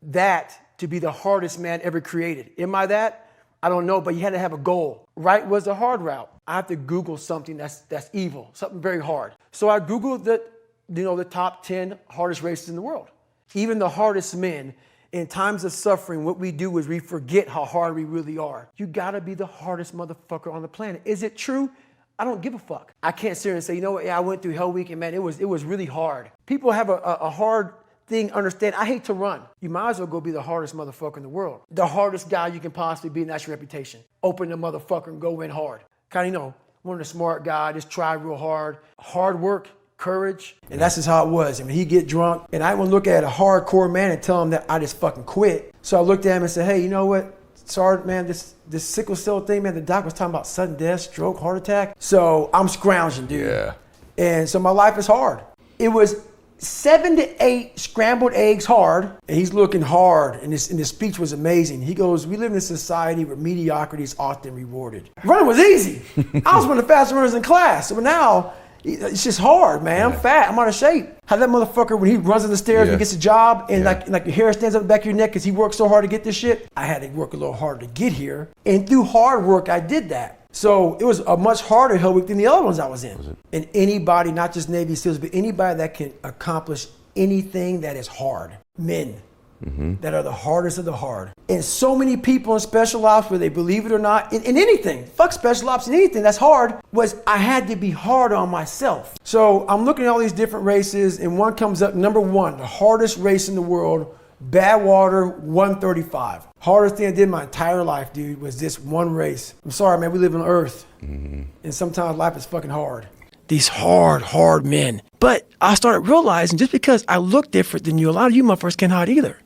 that to be the hardest man ever created. Am I that? I don't know, but you had to have a goal. Right was the hard route. I have to Google something that's evil, something very hard. So I Googled the top 10 hardest races in the world. Even the hardest men, in times of suffering, what we do is we forget how hard we really are. You gotta be the hardest motherfucker on the planet. Is it true? I don't give a fuck. I can't sit here and say, you know what, yeah, I went through Hell Week and man, it was really hard. People have a hard thing, understand, I hate to run. You might as well go be the hardest motherfucker in the world. The hardest guy you can possibly be, and that's your reputation. Open the motherfucker and go in hard. Kind of, one of the smart guys, just try real hard. Hard work, courage, and that's just how it was. I mean, he get drunk, and I wouldn't look at a hardcore man and tell him that I just fucking quit. So I looked at him and said, hey, you know what? Sorry, man, this sickle cell thing, man, the doc was talking about sudden death, stroke, heart attack. So I'm scrounging, dude. Yeah. And so my life is hard. It was 7 to 8 scrambled eggs hard, and he's looking hard, and his speech was amazing. He goes, we live in a society where mediocrity is often rewarded. Running was easy. I was one of the fastest runners in class. So now, it's just hard, man. I'm fat, I'm out of shape. How that motherfucker, when he runs up the stairs and gets a job, and like your hair stands up the back of your neck because he worked so hard to get this shit. I had to work a little harder to get here. And through hard work, I did that. So it was a much harder Hell Week than the other ones I was in. And anybody, not just Navy SEALs, but anybody that can accomplish anything that is hard. Men that are the hardest of the hard. And so many people in special ops, where they believe it or not, in anything, fuck special ops, in anything that's hard, was I had to be hard on myself. So I'm looking at all these different races, and one comes up, number 1, the hardest race in the world, Badwater 135. Hardest thing I did my entire life, dude, was this one race. I'm sorry, man, we live on Earth. And sometimes life is fucking hard. These hard men. But I started realizing just because I look different than you, a lot of you motherfuckers can't hide either.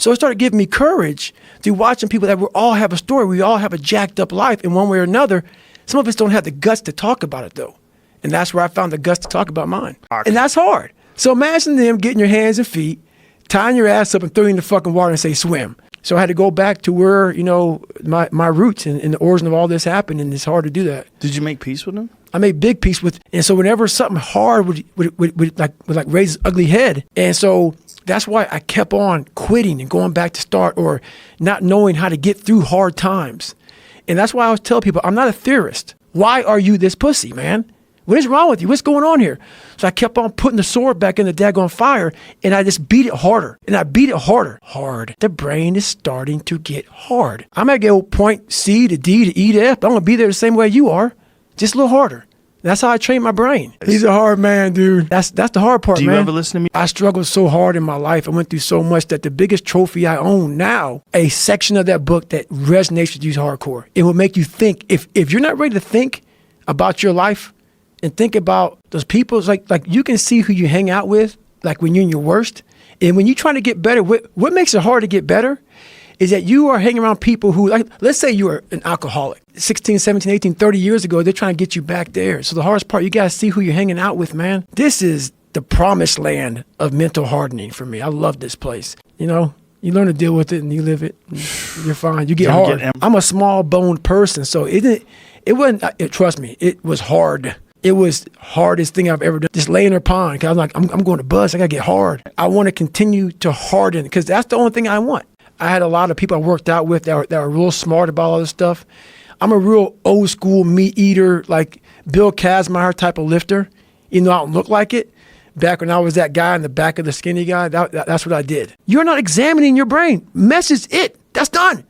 So it started giving me courage through watching people that we all have a story. We all have a jacked up life in one way or another. Some of us don't have the guts to talk about it though. And that's where I found the guts to talk about mine. And that's hard. So imagine them getting your hands and feet, tying your ass up and throwing you in the fucking water and say swim. So I had to go back to where, my roots and the origin of all this happened, and it's hard to do that. Did you make peace with them? I made big peace with, and so whenever something hard would raise its ugly head, and so that's why I kept on quitting and going back to start, or not knowing how to get through hard times. And that's why I always tell people, I'm not a theorist. Why are you this pussy, man? What is wrong with you? What's going on here? So I kept on putting the sword back in the daggone fire, and I just beat it harder. And I beat it harder. Hard. The brain is starting to get hard. I'm at go point C to D to E to F. I'm going to be there the same way you are, just a little harder. That's how I train my brain. He's a hard man, dude. That's the hard part, man. Do you ever listen to me? I struggled so hard in my life. I went through so much that the biggest trophy I own now, a section of that book that resonates with you hardcore. It will make you think. If you're not ready to think about your life and think about those people, like you can see who you hang out with, like when you're in your worst. And when you're trying to get better, what makes it hard to get better is that you are hanging around people who, like, let's say you are an alcoholic. 16, 17, 18, 30 years ago, they're trying to get you back there. So the hardest part, you got to see who you're hanging out with, man. This is the promised land of mental hardening for me. I love this place. You learn to deal with it and you live it. And you're fine. You get hard. I'm a small boned person, so it wasn't, trust me, it was hard. It was the hardest thing I've ever done. Just laying in a pond, because I'm like, I'm going to bust. I got to get hard. I want to continue to harden, because that's the only thing I want. I had a lot of people I worked out with that were real smart about all this stuff. I'm a real old school meat eater, like Bill Kazmaier type of lifter. I don't look like it. Back when I was that guy in the back of the skinny guy, that's what I did. You're not examining your brain. Mess is it. That's done.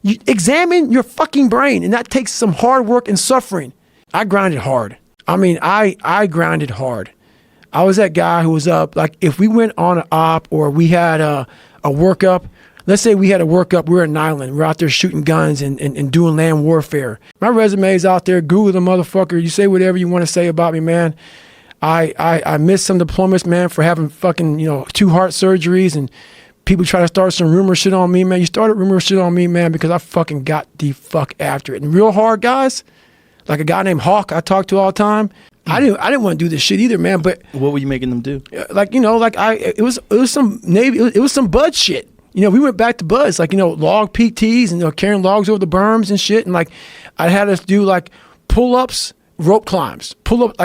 You examine your fucking brain, and that takes some hard work and suffering. I grinded hard. I grinded hard. I was that guy who was up, like if we went on an op or we had a workup. Let's say we had a workup, we're in an island, we're out there shooting guns and doing land warfare. My resume's out there, Google the motherfucker, you say whatever you want to say about me, man. I missed some deployments, man, for having fucking, 2 heart surgeries, and people try to start some rumor shit on me, man. You started rumor shit on me, man, because I fucking got the fuck after it. And real hard guys, like a guy named Hawk I talk to all the time, I didn't want to do this shit either, man, but... What were you making them do? It was some Navy, it was some Bud shit. We went back to Buzz, log PTs and carrying logs over the berms and shit. And I had us do pull-ups, rope climbs, pull-up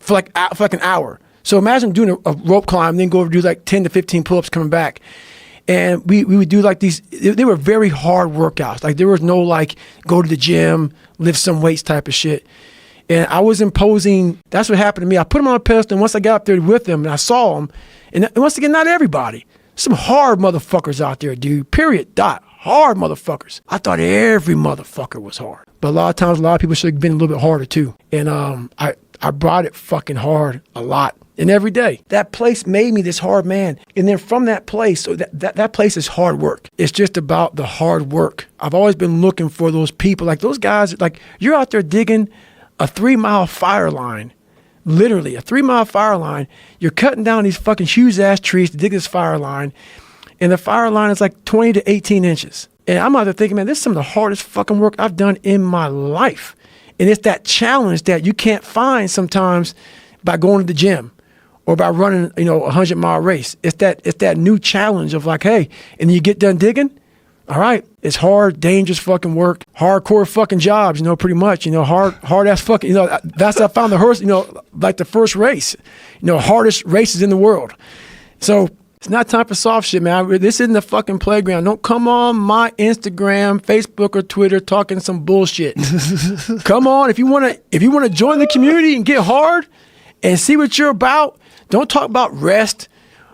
for an hour. So imagine doing a rope climb, then go over and do 10 to 15 pull-ups coming back. And we would do like these, they were very hard workouts. Like there was no like go to the gym, lift some weights type of shit. And I was imposing, that's what happened to me. I put them on a pedestal, and once I got up there with them and I saw them, and once again, not everybody. Some hard motherfuckers out there, dude, period, dot. Hard motherfuckers. I thought every motherfucker was hard. But a lot of times, a lot of people should have been a little bit harder too. And I brought it fucking hard a lot. And every day, that place made me this hard man. And then from that place, so that place is hard work. It's just about the hard work. I've always been looking for those people, like those guys, like you're out there digging a 3-mile fire line, literally a 3-mile fire line. You're cutting down these fucking huge ass trees to dig this fire line. And the fire line is like 20 to 18 inches. And I'm out there thinking, man, this is some of the hardest fucking work I've done in my life. And it's that challenge that you can't find sometimes by going to the gym or by running, a 100-mile race. It's that new challenge of like, hey, and you get done digging, all right, it's hard, dangerous fucking work, hardcore fucking jobs, pretty much, hard ass fucking, that's how I found the horse, like the first race, hardest races in the world. So it's not time for soft shit, man. This isn't the fucking playground. Don't come on my Instagram, Facebook, or Twitter talking some bullshit. Come on, if you want to join the community and get hard and see what you're about, don't talk about rest.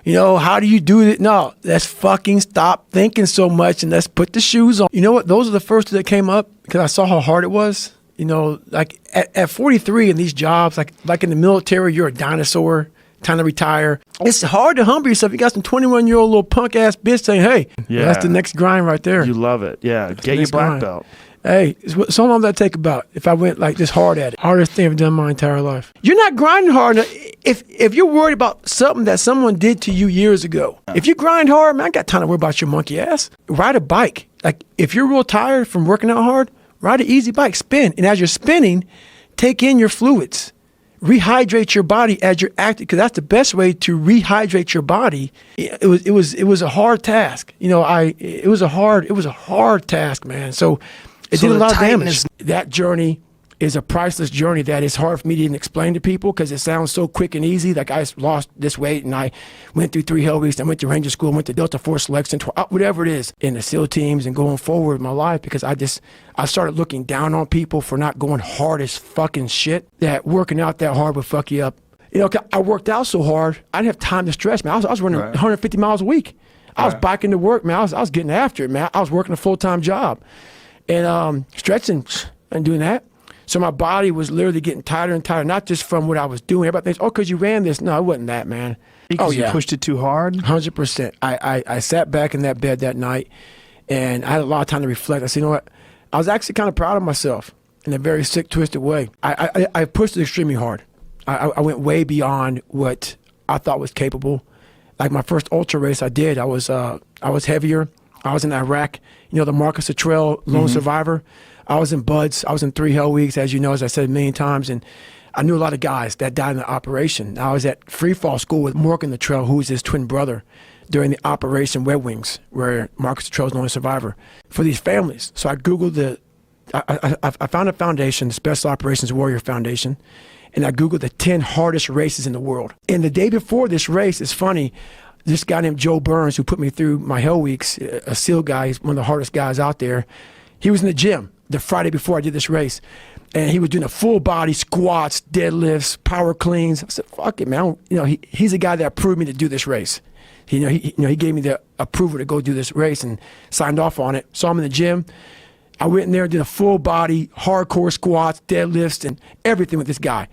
How do you do it? No, let's fucking stop thinking so much and let's put the shoes on. You know what? Those are the first two that came up because I saw how hard it was. Like at 43 in these jobs, like in the military, you're a dinosaur, time to retire. It's hard to humble yourself. You got some 21-year-old little punk ass bitch saying, hey, that's the next grind right there. You love it. Yeah, get your black belt. Hey, so long that take about if I went like this hard at it. Hardest thing I've done my entire life. You're not grinding hard enough. If you're worried about something that someone did to you years ago, if you grind hard, man, I got time to worry about your monkey ass. Ride a bike. Like if you're real tired from working out hard, ride an easy bike, spin. And as you're spinning, take in your fluids. Rehydrate your body as you're acting, because that's the best way to rehydrate your body. It was a hard task. It was a hard task, man. So it did a lot of damage. That journey is a priceless journey that is hard for me to even explain to people because it sounds so quick and easy. Like I lost this weight and I went through 3 hell weeks. I went to Ranger School, went to Delta Force Selection, whatever it is, in the SEAL teams and going forward in my life because I started looking down on people for not going hard as fucking shit. That working out that hard would fuck you up. I worked out so hard, I didn't have time to stretch, man. I was running 150 miles a week. I was biking to work, man. I was getting after it, man. I was working a full-time job. And stretching and doing that. So my body was literally getting tighter and tighter, not just from what I was doing. Everybody thinks, because you ran this. No, it wasn't that, man. Because you pushed it too hard? 100%. I sat back in that bed that night, and I had a lot of time to reflect. I said, you know what? I was actually kind of proud of myself in a very sick, twisted way. I pushed it extremely hard. I went way beyond what I thought was capable. Like my first ultra race I did, I was heavier. I was in Iraq, the Marcus Luttrell lone survivor. I was in Buds. I was in 3 hell weeks, as you know, as I said a million times. And I knew a lot of guys that died in the operation. I was at free fall school with Morgan Luttrell, who was his twin brother, during the Operation Red Wings, where Marcus Luttrell was the only survivor, for these families. So I Googled I found a foundation, the Special Operations Warrior Foundation, and I Googled the 10 hardest races in the world. And the day before this race, it's funny, this guy named Joe Burns, who put me through my hell weeks, a SEAL guy, he's one of the hardest guys out there. He was in the gym the Friday before I did this race, and he was doing a full body squats, deadlifts, power cleans. I said, "Fuck it, man!" He's the guy that approved me to do this race. He gave me the approval to go do this race and signed off on it. So I'm in the gym. I went in there and did a full body, hardcore squats, deadlifts, and everything with this guy,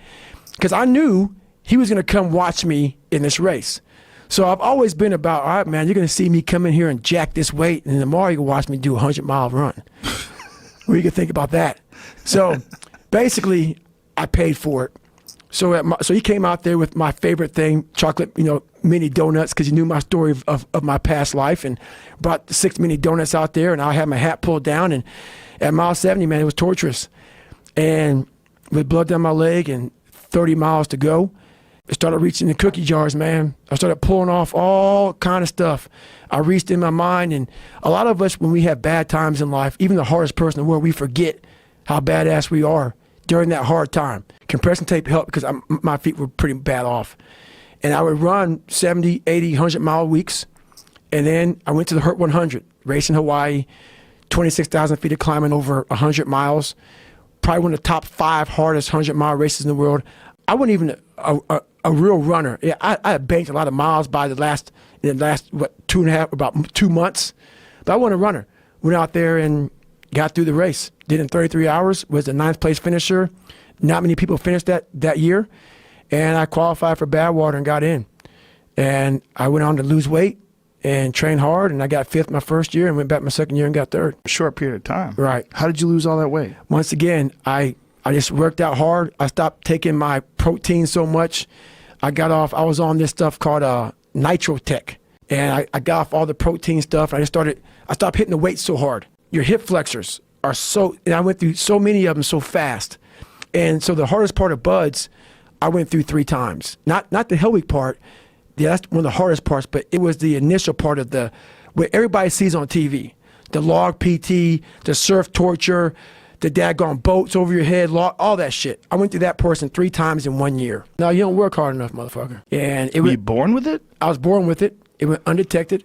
because I knew he was going to come watch me in this race. So I've always been about, all right, man, you're going to see me come in here and jack this weight, and tomorrow you can watch me do a 100-mile run. What do you can think about that? So basically, I paid for it. So he came out there with my favorite thing, chocolate, mini donuts, because he knew my story of my past life, and brought the 6 mini donuts out there, and I had my hat pulled down, and at mile 70, man, it was torturous. And with blood down my leg and 30 miles to go, I started reaching the cookie jars, man. I started pulling off all kind of stuff. I reached in my mind, and a lot of us, when we have bad times in life, even the hardest person in the world, we forget how badass we are during that hard time. Compression tape helped because my feet were pretty bad off. And I would run 70, 80, 100-mile weeks, And then I went to the Hurt 100, race in Hawaii, 26,000 feet of climbing over 100 miles. Probably one of the top 5 hardest 100-mile races in the world. I wasn't even a real runner. Yeah, I banked a lot of miles in the last 2 months. But I wasn't a runner. Went out there and got through the race. Did it in 33 hours, was the 9th place finisher. Not many people finished that year. And I qualified for Badwater and got in. And I went on to lose weight and train hard, and I got 5th my first year and went back my second year and got 3rd. Short period of time. Right. How did you lose all that weight? Once again, I just worked out hard. I stopped taking my protein so much. I was on this stuff called Nitrotech, and I got off all the protein stuff. I stopped hitting the weight so hard. Your hip flexors are and I went through so many of them so fast. And so the hardest part of Buds, I went through 3 times. Not the Hell Week part. Yeah, that's one of the hardest parts, but it was the initial part of what everybody sees on TV. The log PT, the surf torture, the daggone boats over your head, all that shit. I went through that portion 3 times in 1 year. No, you don't work hard enough, motherfucker. And Were you born with it? I was born with it. It went undetected,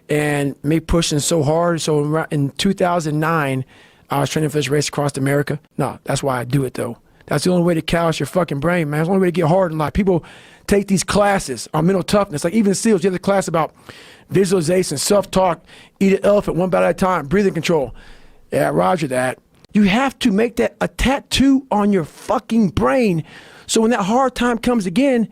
and me pushing so hard. So in 2009, I was training for this race across America. No, that's why I do it, though. That's the only way to callous your fucking brain, man. It's the only way to get hard in life. People take these classes on mental toughness. Like even SEALs, you have the class about visualization, self-talk, eat an elephant one bite at a time, breathing control. Yeah, roger that. You have to make that a tattoo on your fucking brain so when that hard time comes again,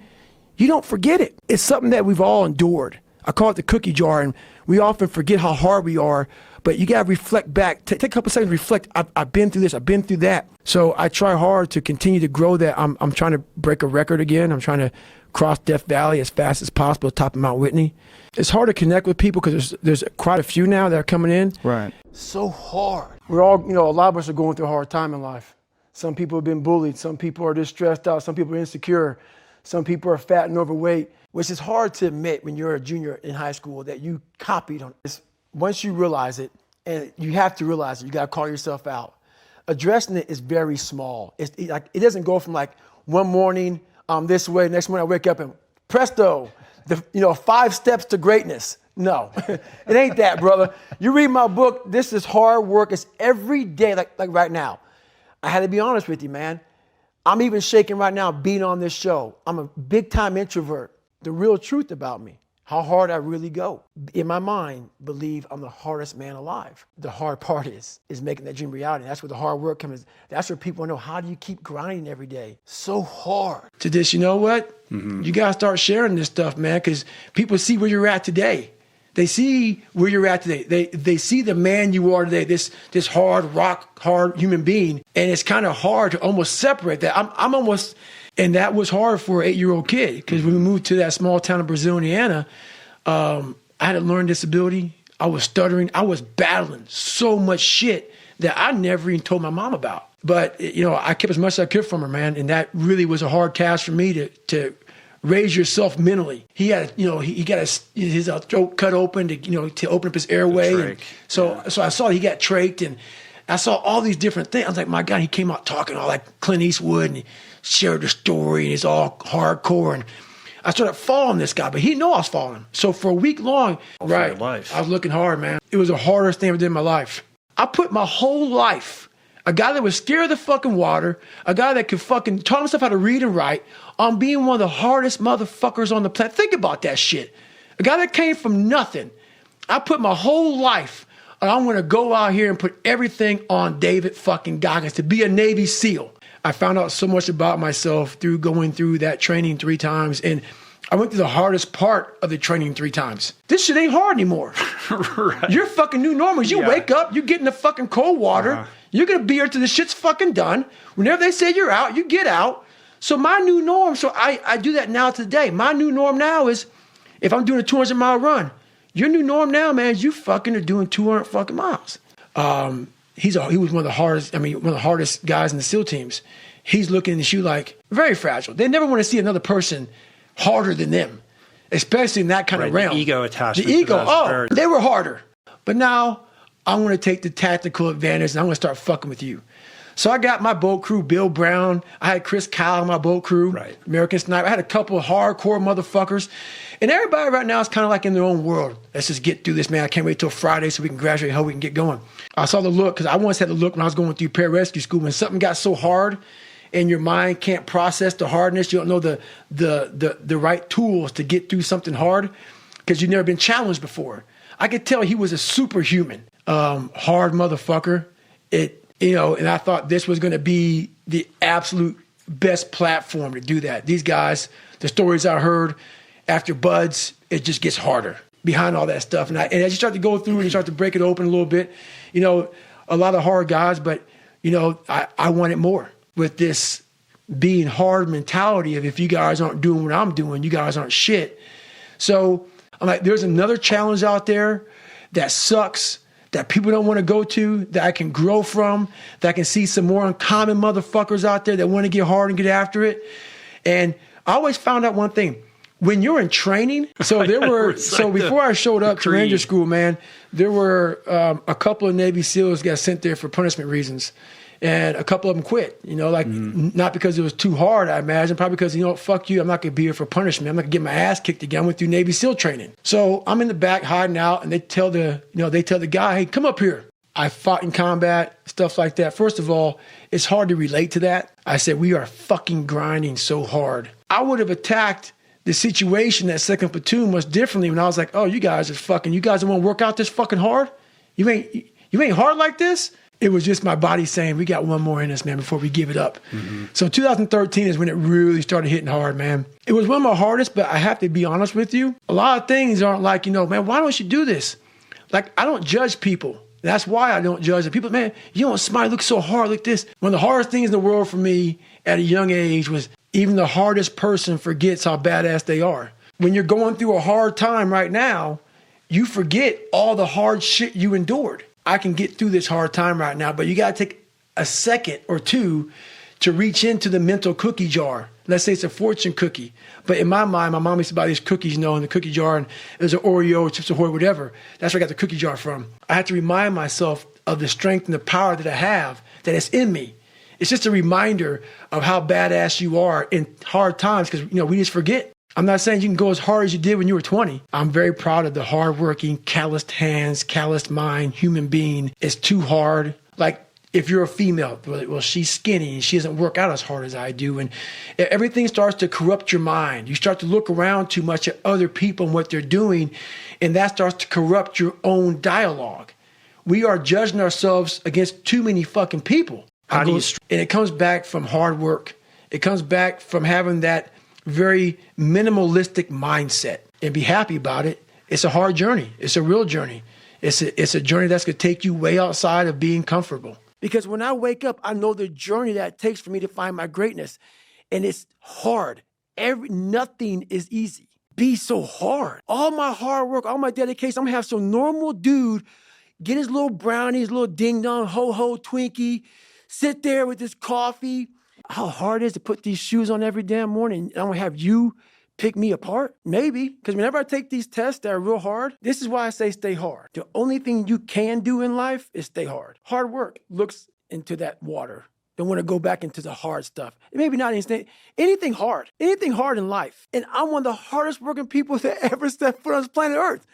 you don't forget it. It's something that we've all endured. I call it the cookie jar, and we often forget how hard we are, but you got to reflect back. Take a couple seconds to reflect. I've been through this. I've been through that. So I try hard to continue to grow that. I'm trying to break a record again. I'm trying to cross Death Valley as fast as possible, top of Mount Whitney. It's hard to connect with people because there's quite a few now that are coming in. Right. So hard. We're all, a lot of us are going through a hard time in life. Some people have been bullied. Some people are just stressed out. Some people are insecure. Some people are fat and overweight, which is hard to admit when you're a junior in high school that you copied on this. Once you realize it, and you have to realize it, you got to call yourself out. Addressing it is very small. It doesn't go from like one morning this way, next morning I wake up and presto, 5 steps to greatness. No, it ain't that, brother. You read my book, this is hard work. It's every day, like right now. I had to be honest with you, man. I'm even shaking right now being on this show. I'm a big time introvert. The real truth about me, how hard I really go. In my mind, believe I'm the hardest man alive. The hard part is making that dream reality. That's where the hard work comes. That's where people know, how do you keep grinding every day? So hard. To this, you know what? Mm-hmm. You gotta start sharing this stuff, man, because people see where you're at today. They see where you're at today. They see the man you are today, this hard, rock hard human being. And it's kind of hard to almost separate that. I'm almost, and that was hard for an 8-year-old kid, because when we moved to that small town of Brazil, Indiana, I had a learning disability. I was stuttering. I was battling so much shit that I never even told my mom about. But, I kept as much as I could from her, man. And that really was a hard task for me to raise yourself mentally. He had, he got his throat cut open to open up his airway. And so I saw he got trached, and I saw all these different things. I was like, my God, he came out talking all like Clint Eastwood, and he shared the story, and he's all hardcore. And I started following this guy, but he didn't know I was following him. So for a week long, I was looking hard, man. It was the hardest thing I ever did in my life. I put my whole life, a guy that was scared of the fucking water, a guy that could fucking taught himself how to read and write, on being one of the hardest motherfuckers on the planet. Think about that shit. A guy that came from nothing. I put my whole life, and I'm going to go out here and put everything on David fucking Goggins to be a Navy SEAL. I found out so much about myself through going through that training 3 times, and I went through the hardest part of the training 3 times. This shit ain't hard anymore. Right. Your fucking new normal is you wake up, you get in the fucking cold water, you're going to be here till the shit's fucking done. Whenever they say you're out, you get out. So my new norm, so I do that now today. My new norm now is, if I'm doing a 200-mile run, your new norm now, man, is you fucking are doing 200 fucking miles. He was one of the hardest guys in the SEAL teams. He's looking at you like, very fragile. They never want to see another person harder than them, especially in that kind of realm. The ego attachment. The ego, they were harder. But now I'm going to take the tactical advantage, and I'm going to start fucking with you. So I got my boat crew, Bill Brown. I had Chris Kyle on my boat crew, Right. American Sniper. I had a couple of hardcore motherfuckers. And everybody right now is kind of like in their own world. Let's just get through this, man. I can't wait till Friday so we can graduate, how we can get going. I saw the look, because I once had the look when I was going through pararescue school. When something got so hard and your mind can't process the hardness, you don't know the right tools to get through something hard because you've never been challenged before. I could tell he was a superhuman, hard motherfucker. And I thought this was going to be the absolute best platform to do that. These guys, the stories I heard after Buds, it just gets harder behind all that stuff. And as you start to go through and you start to break it open a little bit, a lot of hard guys, but, I wanted more with this being hard mentality of if you guys aren't doing what I'm doing, you guys aren't shit. So I'm like, there's another challenge out there that sucks, that people don't want to go to, that I can grow from, that I can see some more uncommon motherfuckers out there that want to get hard and get after it. And I always found out one thing. When you're in training, so before I showed up to Ranger School, man, there were a couple of Navy SEALs got sent there for punishment reasons. And a couple of them quit, not because it was too hard, I imagine, probably because, fuck you, I'm not going to be here for punishment. I'm not going to get my ass kicked again. I went through Navy SEAL training. So I'm in the back hiding out, and they tell the guy, hey, come up here. I fought in combat, stuff like that. First of all, it's hard to relate to that. I said, we are fucking grinding so hard. I would have attacked the situation that 2nd Platoon much differently when I was like, oh, you guys don't want to work out this fucking hard? You ain't hard like this? It was just my body saying, we got one more in us, man, before we give it up. Mm-hmm. So 2013 is when it really started hitting hard, man. It was one of my hardest, but I have to be honest with you. A lot of things aren't like, man, why don't you do this? Like, I don't judge people. That's why I don't judge the people. Man, you don't smile, look so hard like this. One of the hardest things in the world for me at a young age was even the hardest person forgets how badass they are. When you're going through a hard time right now, you forget all the hard shit you endured. I can get through this hard time right now, but you got to take a second or two to reach into the mental cookie jar. Let's say it's a fortune cookie. But in my mind, my mom used to buy these cookies, in the cookie jar, and there's an Oreo, Chips Ahoy, whatever. That's where I got the cookie jar from. I have to remind myself of the strength and the power that I have, that it's in me. It's just a reminder of how badass you are in hard times, because, we just forget. I'm not saying you can go as hard as you did when you were 20. I'm very proud of the hardworking, calloused hands, calloused mind, human being. It's too hard. Like, if you're a female, well, she's skinny and she doesn't work out as hard as I do. And everything starts to corrupt your mind. You start to look around too much at other people and what they're doing, and that starts to corrupt your own dialogue. We are judging ourselves against too many fucking people. And it comes back from hard work. It comes back from having that very minimalistic mindset and be happy about it. It's a hard journey. It's a real journey. It's a journey that's going to take you way outside of being comfortable. Because when I wake up, I know the journey that it takes for me to find my greatness. And it's hard. Nothing is easy. Be so hard. All my hard work, all my dedication, I'm going to have some normal dude get his little brownie, his little ding-dong, ho-ho, Twinkie, sit there with his coffee. How hard it is to put these shoes on every damn morning. I'm going to have you pick me apart? Maybe. Because whenever I take these tests that are real hard, this is why I say stay hard. The only thing you can do in life is stay hard. Hard work looks into that water. Don't want to go back into the hard stuff. Maybe not anything hard in life. And I'm one of the hardest working people that ever stepped foot on this planet Earth.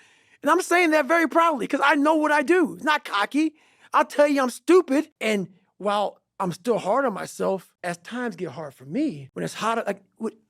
And I'm saying that very proudly because I know what I do. It's not cocky. I'll tell you I'm stupid. And while I'm still hard on myself, as times get hard for me, when it's hot,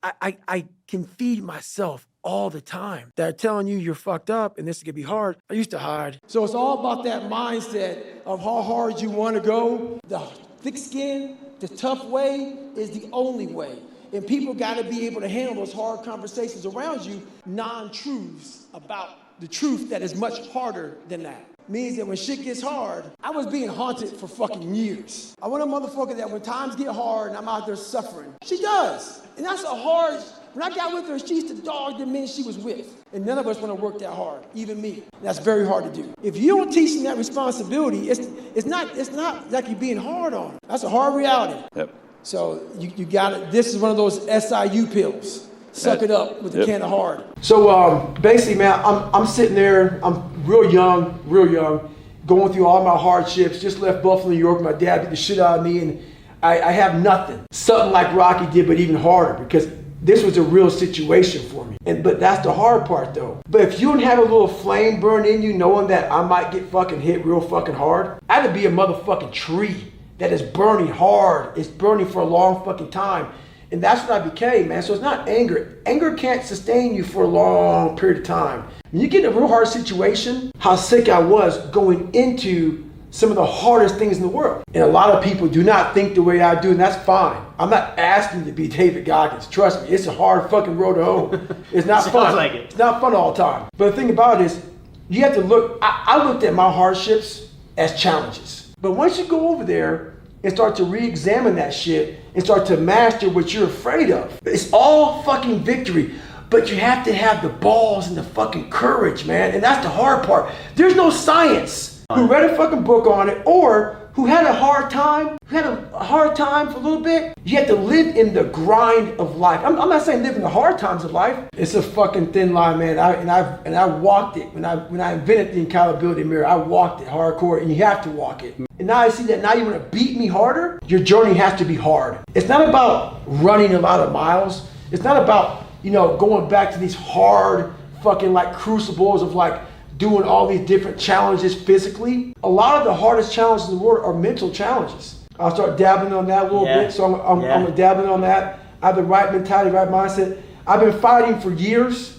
I can feed myself all the time. They're telling you you're fucked up and this is gonna be hard. I used to hide. So it's all about that mindset of how hard you wanna go. The thick skin, the tough way is the only way. And people gotta be able to handle those hard conversations around you, non-truths about the truth that is much harder than that. Means that when shit gets hard, I was being haunted for fucking years. I want a motherfucker that when times get hard and I'm out there suffering, she does. And that's a hard, when I got with her, she used to dog the men she was with. And none of us want to work that hard, even me. And that's very hard to do. If you don't teach them that responsibility, it's not like you're being hard on them. That's a hard reality. Yep. So you got it. This is one of those SIU pills. Suck it up with a can of hard. So basically, man, I'm sitting there. I'm real young. going through all my hardships, just left Buffalo, New York. My dad beat the shit out of me, and I have nothing. Something like Rocky did, but even harder, because this was a real situation for me. But that's the hard part, though. But if you don't have a little flame burn in you, knowing that I might get fucking hit real fucking hard, I had to be a motherfucking tree that is burning hard. It's burning for a long fucking time. And that's what I became, man. So it's not anger. Anger can't sustain you for a long period of time. When you get in a real hard situation, how sick I was going into some of the hardest things in the world. And a lot of people do not think the way I do, and that's fine. I'm not asking you to be David Goggins. Trust me, it's a hard fucking road to hoe. It's not fun. Like it. It's not fun all the time. But the thing about it is, you have to look, I looked at my hardships as challenges. But once you go over there and start to re-examine that shit and start to master what you're afraid of, it's all fucking victory. But you have to have the balls and the fucking courage, man. And that's the hard part. There's no science who read a fucking book on it, or who had a hard time for a little bit. You have to live in the grind of life. I'm not saying live in the hard times of life. It's a fucking thin line, man. I walked it when I invented the accountability mirror. I walked it hardcore, and you have to walk it. And now I see that now you want to beat me harder. Your journey has to be hard. It's not about running a lot of miles. It's not about, going back to these hard fucking like crucibles of like doing all these different challenges physically. A lot of the hardest challenges in the world are mental challenges. I'll start dabbling on that a little bit. So I'm dabbling on that. I have the right mentality, right mindset. I've been fighting for years.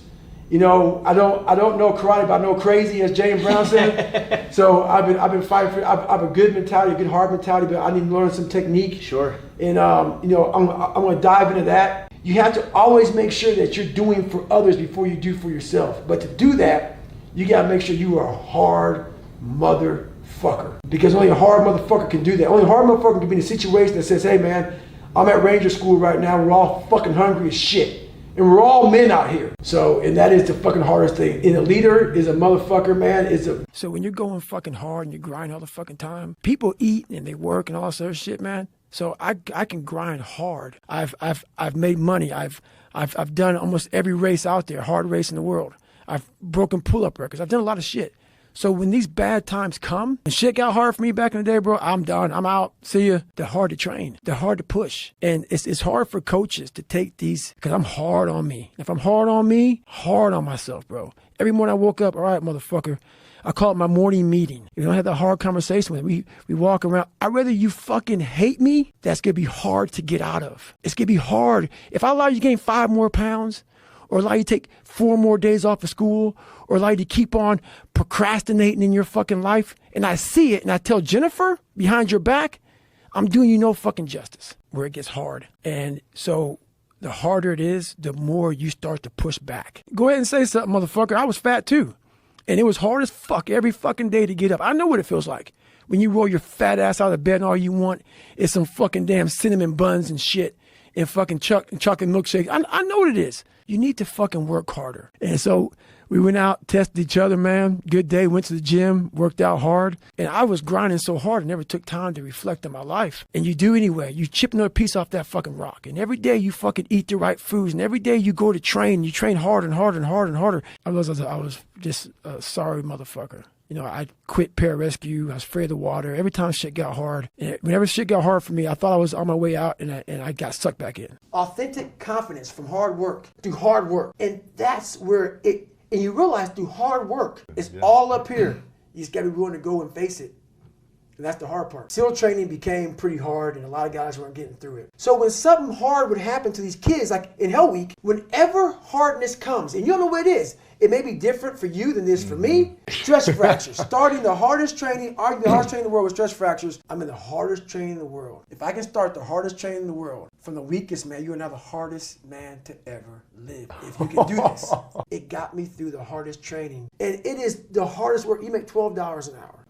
I don't know karate, but I know crazy, as James Brown said. So I've been fighting for. I have a good mentality, a good hard mentality, but I need to learn some technique. Sure. And I'm going to dive into that. You have to always make sure that you're doing for others before you do for yourself. But to do that, you gotta make sure you are a hard motherfucker. Because only a hard motherfucker can do that. Only a hard motherfucker can be in a situation that says, hey man, I'm at Ranger School right now, we're all fucking hungry as shit. And we're all men out here. So, and that is the fucking hardest thing. And a leader is a motherfucker, man. So when you're going fucking hard and you grind all the fucking time, people eat and they work and all this other shit, man. So I can grind hard. I've made money. I've done almost every race out there, hard race in the world. I've broken pull-up records. I've done a lot of shit. So when these bad times come, and shit got hard for me back in the day, bro, I'm done. I'm out. See ya. They're hard to train. They're hard to push. And it's hard for coaches to take these, because I'm hard on me. If I'm hard on me, hard on myself, bro. Every morning I woke up, all right, motherfucker. I call it my morning meeting. You don't have that hard conversation with me. We walk around. I'd rather you fucking hate me. That's going to be hard to get out of. It's going to be hard. If I allow you to gain 5 more pounds, or allow you to take 4 more days off of school, or allow you to keep on procrastinating in your fucking life, and I see it, and I tell Jennifer behind your back, I'm doing you no fucking justice, where it gets hard. And so the harder it is, the more you start to push back. Go ahead and say something, motherfucker. I was fat too. And it was hard as fuck every fucking day to get up. I know what it feels like when you roll your fat ass out of bed and all you want is some fucking damn cinnamon buns and shit and fucking chocolate milkshakes. I know what it is. You need to fucking work harder. And so we went out, tested each other, man. Good day, went to the gym, worked out hard. And I was grinding so hard, I never took time to reflect on my life. And you do anyway. You chip another piece off that fucking rock. And every day you fucking eat the right foods. And every day you go to train, you train harder and harder and harder and harder. I was just a sorry motherfucker. I quit pararescue. I was afraid of the water. Every time shit got hard, and whenever shit got hard for me, I thought I was on my way out, and I got sucked back in. Authentic confidence from hard work, through hard work. And that's where and you realize through hard work, it's all up here. You just got to be willing to go and face it. And that's the hard part. SEAL training became pretty hard, and a lot of guys weren't getting through it. So when something hard would happen to these kids, like in Hell Week, whenever hardness comes, and you don't know what it is, it may be different for you than it is for me. Stress fractures. Starting the hardest training, arguing the hardest training in the world with stress fractures. I'm in the hardest training in the world. If I can start the hardest training in the world from the weakest man, you are now the hardest man to ever live. If you can do this. It got me through the hardest training. And it is the hardest work. You make $12 an hour.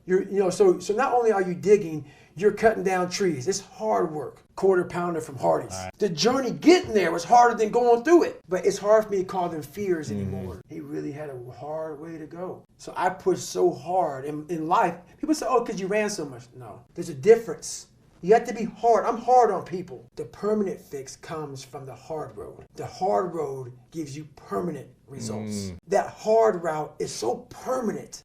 So not only are you digging, you're cutting down trees. It's hard work. Quarter pounder from Hardee's. Right. The journey getting there was harder than going through it. But it's hard for me to call them fears anymore. He really had a hard way to go. So I pushed so hard. In life, people say, oh, because you ran so much. No, there's a difference. You have to be hard. I'm hard on people. The permanent fix comes from the hard road. The hard road gives you permanent results. That hard route is so permanent.